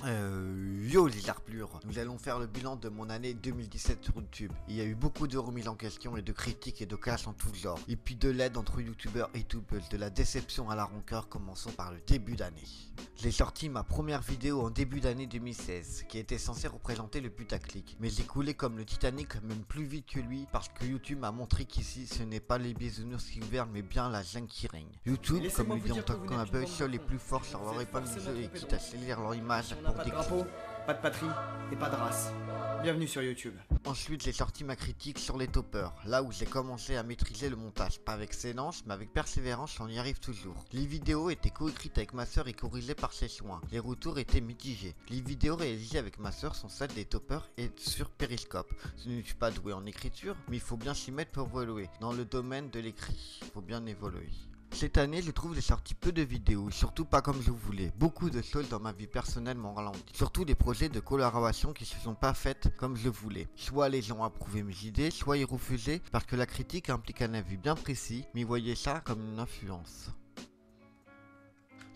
Yo les arblures, nous allons faire le bilan de mon année 2017 sur YouTube. Il y a eu beaucoup de remises en question et de critiques et de classes en tout genre. Et puis de l'aide entre youtubeurs et youtubeuses, de la déception à la rancœur, commençons par le début d'année. J'ai sorti ma première vidéo en début d'année 2016, qui était censée représenter le putaclic. Mais j'ai coulé comme le Titanic, même plus vite que lui, parce que YouTube m'a montré qu'ici ce n'est pas les bisounours qui gouvernent, mais bien la jungle qui règne. YouTube, comme lui dit Antoine Abel, seuls les plus forts sur leur épingle du jeu et quitte à salir leur image pour pas de des drapeau, pas de patrie et pas de race. Bienvenue sur YouTube. Ensuite, j'ai sorti ma critique sur les toppers, là où j'ai commencé à maîtriser le montage, pas avec excellence, mais avec persévérance, on y arrive toujours. Les vidéos étaient coécrites avec ma soeur et corrigées par ses soins. Les retours étaient mitigés. Les vidéos réalisées avec ma soeur sont celles des toppers et sur Periscope. Je ne suis pas doué en écriture, mais il faut bien s'y mettre pour évoluer. Dans le domaine de l'écrit, il faut bien évoluer. Cette année, je trouve que j'ai sorti peu de vidéos, surtout pas comme je voulais. Beaucoup de choses dans ma vie personnelle m'ont ralenti. Surtout des projets de collaboration qui se sont pas faites comme je voulais. Soit les gens approuvaient mes idées, soit ils refusaient parce que la critique implique un avis bien précis, mais ils voyaient ça comme une influence.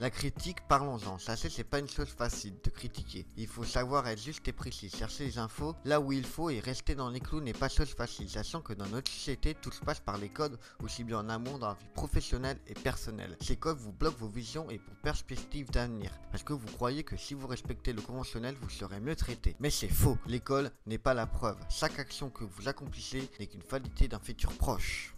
La critique, parlons-en. Sachez, c'est pas une chose facile de critiquer. Il faut savoir être juste et précis, chercher les infos là où il faut et rester dans les clous n'est pas chose facile, sachant que dans notre société, tout se passe par les codes, aussi bien en amont dans la vie professionnelle et personnelle. Ces codes vous bloquent vos visions et pour perspectives d'avenir, parce que vous croyez que si vous respectez le conventionnel, vous serez mieux traité. Mais c'est faux. L'école n'est pas la preuve. Chaque action que vous accomplissez n'est qu'une fatalité d'un futur proche.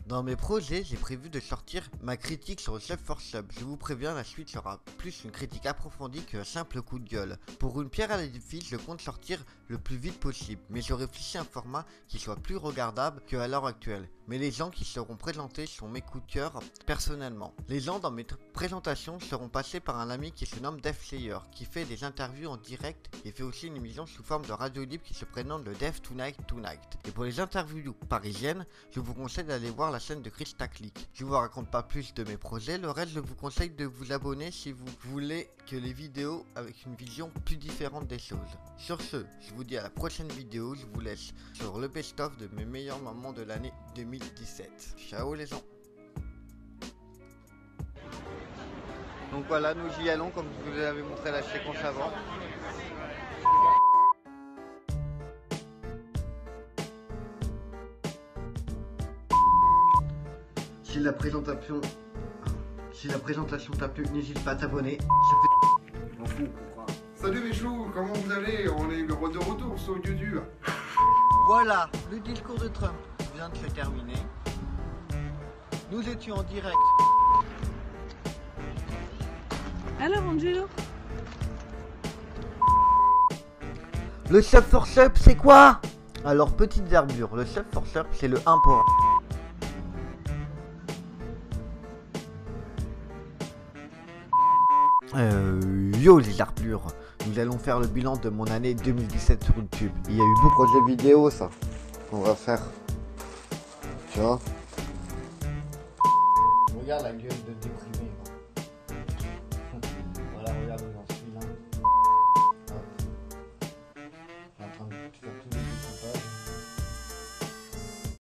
Dans mes projets, j'ai prévu de sortir ma critique sur le Sub for Sub. Je vous préviens, la suite sera plus une critique approfondie qu'un simple coup de gueule. Pour une pierre à l'édifice, je compte sortir le plus vite possible, mais je réfléchis à un format qui soit plus regardable qu'à l'heure actuelle. Mais les gens qui seront présentés sont mes coups de cœur personnellement. Les gens dans mes présentations seront passés par un ami qui se nomme Dev Slayer, qui fait des interviews en direct et fait aussi une émission sous forme de radio libre qui se prénomme le Dev Tonight. Et pour les interviews parisiennes, je vous conseille d'aller voir la chaîne de Cristaclic. Je vous raconte pas plus de mes projets, le reste je vous conseille de vous abonner si vous voulez que les vidéos avec une vision plus différente des choses. Sur ce, je vous dis à la prochaine vidéo, je vous laisse sur le best-of de mes meilleurs moments de l'année 2017. Ciao les gens. Donc voilà, nous y allons comme je vous l'avais montré la séquence avant. Si la présentation t'a plu, n'hésite pas à t'abonner. Je m'en fous. Salut mes choux, comment vous allez? On est de retour sur YouTube. Voilà, le discours de Trump vient de se terminer. Nous étions en direct. Alors Angelo, Le Sub for Sub, c'est quoi? Alors, petite herbure, le Sub for Sub, c'est le 1 pour 1. Yo les arblures, nous allons faire le bilan de mon année 2017 sur YouTube. Il y a eu beaucoup de projets vidéo, ça, qu'on va faire. Tu vois? Regarde la gueule de déprimé.